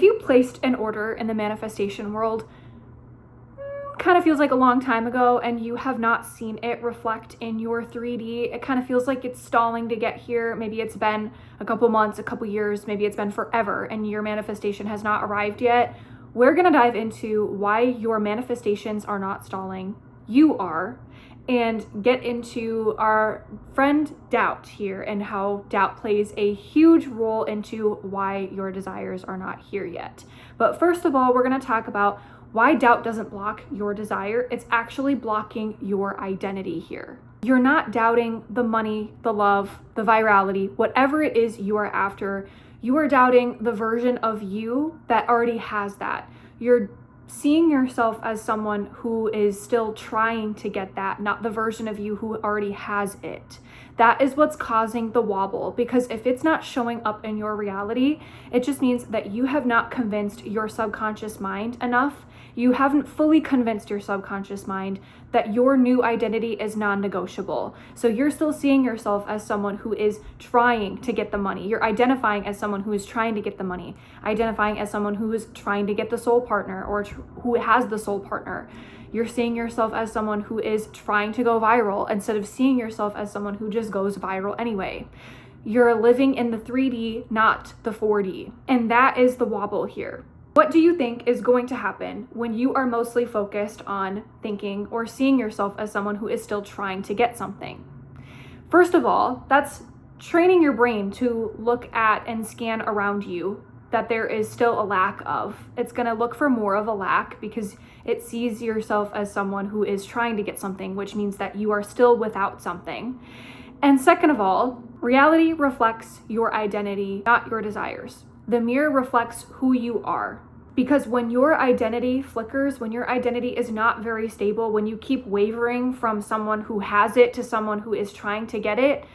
you placed an order in the manifestation world, kind of feels like a long time ago, and you have not seen it reflect in your 3D, it kind of feels like it's stalling to get here. Maybe it's been a couple months, a couple years, maybe it's been forever, and your manifestation has not arrived yet. We're gonna dive into why your manifestations are not stalling, you are, and get into our friend doubt here and how doubt plays a huge role into why your desires are not here yet. But first of all, we're gonna talk about why doubt doesn't block your desire. It's actually blocking your identity here. You're not doubting the money, the love, the virality, whatever it is you are after. You are doubting the version of you that already has that. You're seeing yourself as someone who is still trying to get that, not the version of you who already has it. That is what's causing the wobble, because if it's not showing up in your reality, it just means that you have not convinced your subconscious mind enough. You haven't fully convinced your subconscious mind that your new identity is non-negotiable. So you're still seeing yourself as someone who is trying to get the money. You're identifying as someone who is trying to get the money, identifying as someone who is trying to get the soul partner or who has the soul partner. You're seeing yourself as someone who is trying to go viral instead of seeing yourself as someone who just goes viral anyway. You're living in the 3D, not the 4D. And that is the wobble here. What do you think is going to happen when you are mostly focused on thinking or seeing yourself as someone who is still trying to get something? First of all, that's training your brain to look at and scan around you that there is still a lack of. It's going to look for more of a lack because it sees yourself as someone who is trying to get something, which means that you are still without something. And second of all, reality reflects your identity, not your desires. The mirror reflects who you are. Because when your identity flickers, when your identity is not very stable, when you keep wavering from someone who has it to someone who is trying to get it,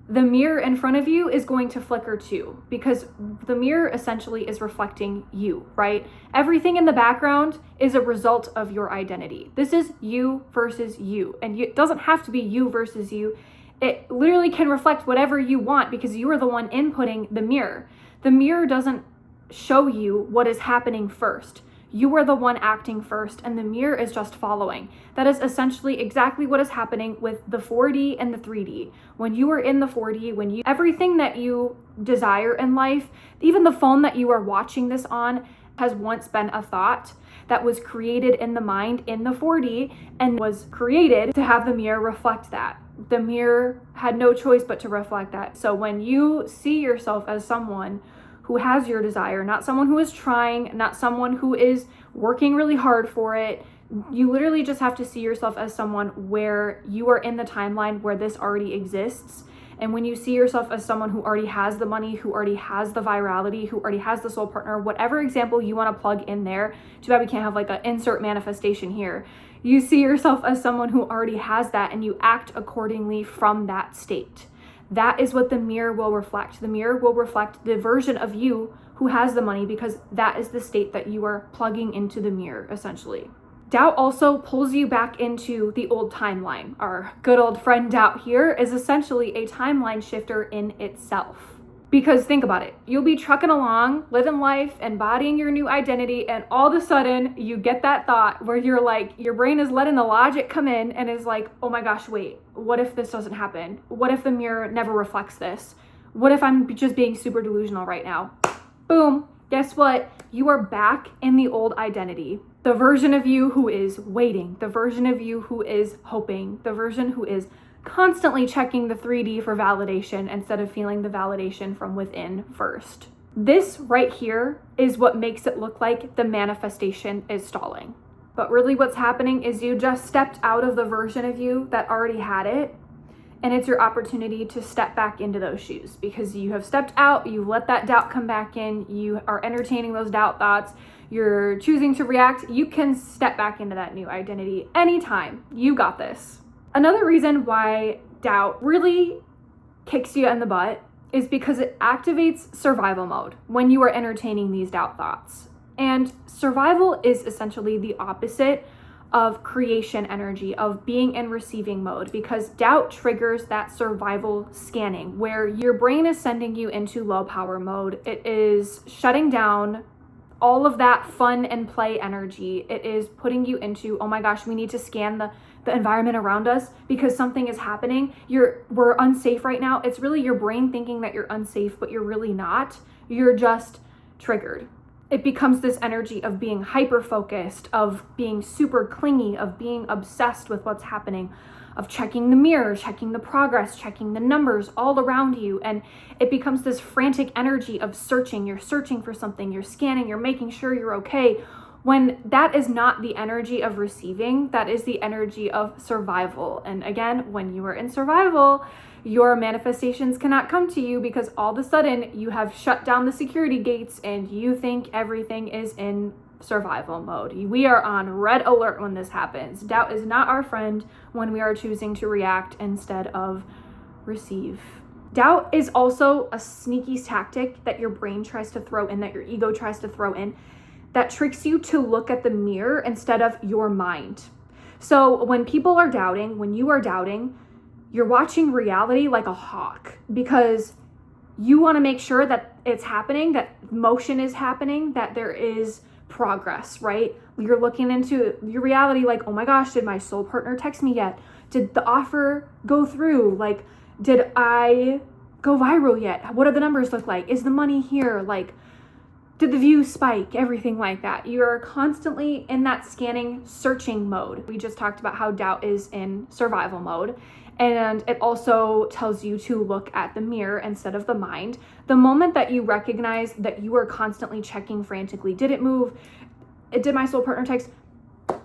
the mirror in front of you is going to flicker too, because the mirror essentially is reflecting you, right? Everything in the background is a result of your identity. This is you versus you, and it doesn't have to be you versus you. It literally can reflect whatever you want because you are the one inputting the mirror. The mirror doesn't show you what is happening first. You are the one acting first, and the mirror is just following. That is essentially exactly what is happening with the 4D and the 3D. When you are in the 4D, everything that you desire in life, even the phone that you are watching this on, has once been a thought that was created in the mind in the 4D and was created to have the mirror reflect that. The mirror had no choice but to reflect that. So when you see yourself as someone who has your desire, not someone who is trying, not someone who is working really hard for it, you literally just have to see yourself as someone where you are in the timeline where this already exists. And when you see yourself as someone who already has the money, who already has the virality, who already has the soul partner, whatever example you want to plug in there, too bad we can't have like an insert manifestation here. You see yourself as someone who already has that, and you act accordingly from that state. That is what the mirror will reflect. The mirror will reflect the version of you who has the money, because that is the state that you are plugging into the mirror, essentially. Doubt also pulls you back into the old timeline. Our good old friend doubt here is essentially a timeline shifter in itself. Because think about it, you'll be trucking along, living life, embodying your new identity, and all of a sudden you get that thought where you're like, your brain is letting the logic come in and is like, oh my gosh, wait, what if this doesn't happen? What if the mirror never reflects this? What if I'm just being super delusional right now? Boom, guess what? You are back in the old identity. The version of you who is waiting, the version of you who is hoping, the version who is constantly checking the 3D for validation instead of feeling the validation from within first. This right here is what makes it look like the manifestation is stalling. But really what's happening is you just stepped out of the version of you that already had it, and it's your opportunity to step back into those shoes, because you have stepped out, you let that doubt come back in, you are entertaining those doubt thoughts, you're choosing to react. You can step back into that new identity anytime. You got this. Another reason why doubt really kicks you in the butt is because it activates survival mode when you are entertaining these doubt thoughts. And survival is essentially the opposite of creation energy, of being in receiving mode, because doubt triggers that survival scanning where your brain is sending you into low power mode. It is shutting down all of that fun and play energy. It is putting you into, oh my gosh, we need to scan the environment around us because something is happening. We're unsafe right now. It's really your brain thinking that you're unsafe, but you're really not. You're just triggered. It becomes this energy of being hyper focused, of being super clingy, of being obsessed with what's happening, of checking the mirror, checking the progress, checking the numbers all around you. And it becomes this frantic energy of searching. You're searching for something, you're scanning, you're making sure you're okay. When that is not the energy of receiving, that is the energy of survival. And again, when you are in survival, your manifestations cannot come to you because all of a sudden you have shut down the security gates and you think everything is in survival mode. We are on red alert when this happens. Doubt is not our friend when we are choosing to react instead of receive. Doubt is also a sneaky tactic that your brain tries to throw in, that your ego tries to throw in, that tricks you to look at the mirror instead of your mind. So when people are doubting, when you are doubting, you're watching reality like a hawk because you want to make sure that it's happening, that motion is happening, that there is progress, right? You're looking into your reality like, oh my gosh, did my soul partner text me yet? Did the offer go through? Like, did I go viral yet? What do the numbers look like? Is the money here? Like, did the views spike? Everything like that. You're constantly in that scanning, searching mode. We just talked about how doubt is in survival mode. And it also tells you to look at the mirror instead of the mind. The moment that you recognize that you are constantly checking frantically, did it move? Did my soul partner text?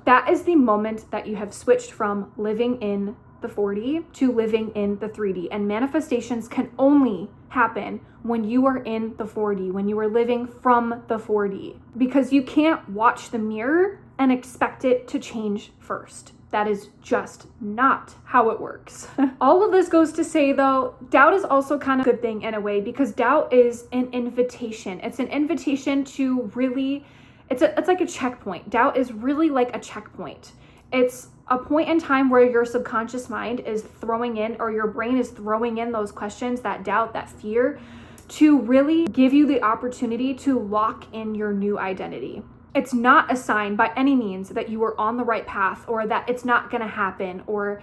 That is the moment that you have switched from living in the 4D to living in the 3D. And manifestations can only happen when you are in the 4D, when you are living from the 4D, because you can't watch the mirror and expect it to change first. That is just not how it works. All of this goes to say, though, doubt is also kind of a good thing in a way, because doubt is an invitation. It's an invitation to really, it's like a checkpoint. Doubt is really like a checkpoint. It's a point in time where your subconscious mind is throwing in, or your brain is throwing in those questions, that doubt, that fear, to really give you the opportunity to lock in your new identity. It's not a sign by any means that you are on the right path, or that it's not going to happen, or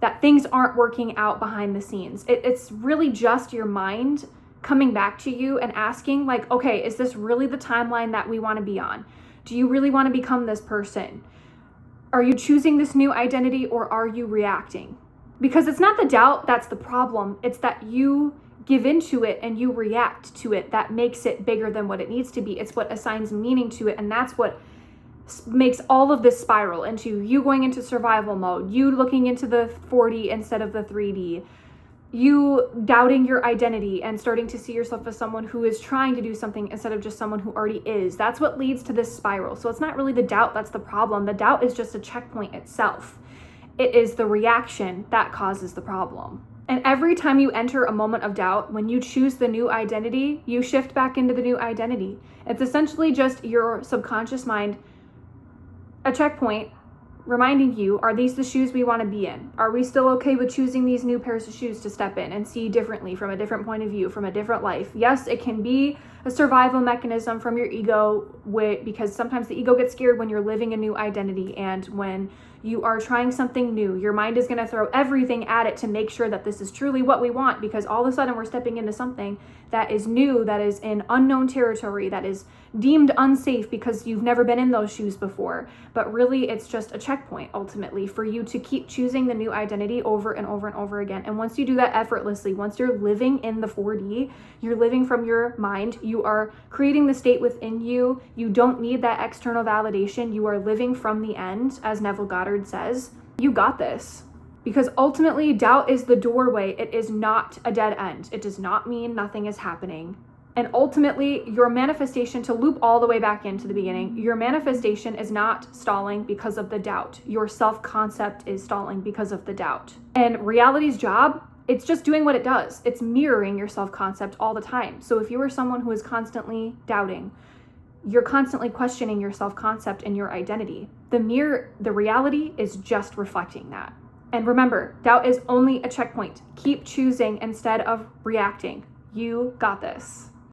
that things aren't working out behind the scenes. It's really just your mind coming back to you and asking, like, okay, is this really the timeline that we want to be on? Do you really want to become this person? Are you choosing this new identity, or are you reacting? Because it's not the doubt that's the problem. It's that you give into it and you react to it that makes it bigger than what it needs to be. It's what assigns meaning to it, and that's what makes all of this spiral into you going into survival mode, you looking into the 4D instead of the 3D, you doubting your identity and starting to see yourself as someone who is trying to do something instead of just someone who already is. That's what leads to this spiral. So it's not really the doubt that's the problem. The doubt is just a checkpoint itself. It is the reaction that causes the problem. And every time you enter a moment of doubt, when you choose the new identity, you shift back into the new identity. It's essentially just your subconscious mind, a checkpoint, reminding you, are these the shoes we want to be in? Are we still okay with choosing these new pairs of shoes to step in and see differently, from a different point of view, from a different life? Yes, it can be a survival mechanism from your ego, because sometimes the ego gets scared when you're living a new identity, and when you are trying something new, your mind is going to throw everything at it to make sure that this is truly what we want, because all of a sudden we're stepping into something that is new, that is in unknown territory, that is deemed unsafe because you've never been in those shoes before. But really, it's just a checkpoint ultimately for you to keep choosing the new identity over and over and over again. And once you do that effortlessly, once you're living in the 4D, you're living from your mind, you are creating the state within you. You don't need that external validation. You are living from the end, as Neville Goddard says. You got this. Because ultimately, doubt is the doorway. It is not a dead end. It does not mean nothing is happening. And ultimately, your manifestation, to loop all the way back into the beginning, your manifestation is not stalling because of the doubt. Your self-concept is stalling because of the doubt. And reality's job, it's just doing what it does. It's mirroring your self-concept all the time. So if you are someone who is constantly doubting, you're constantly questioning your self-concept and your identity. The reality is just reflecting that. And remember, doubt is only a checkpoint. Keep choosing instead of reacting. You got this.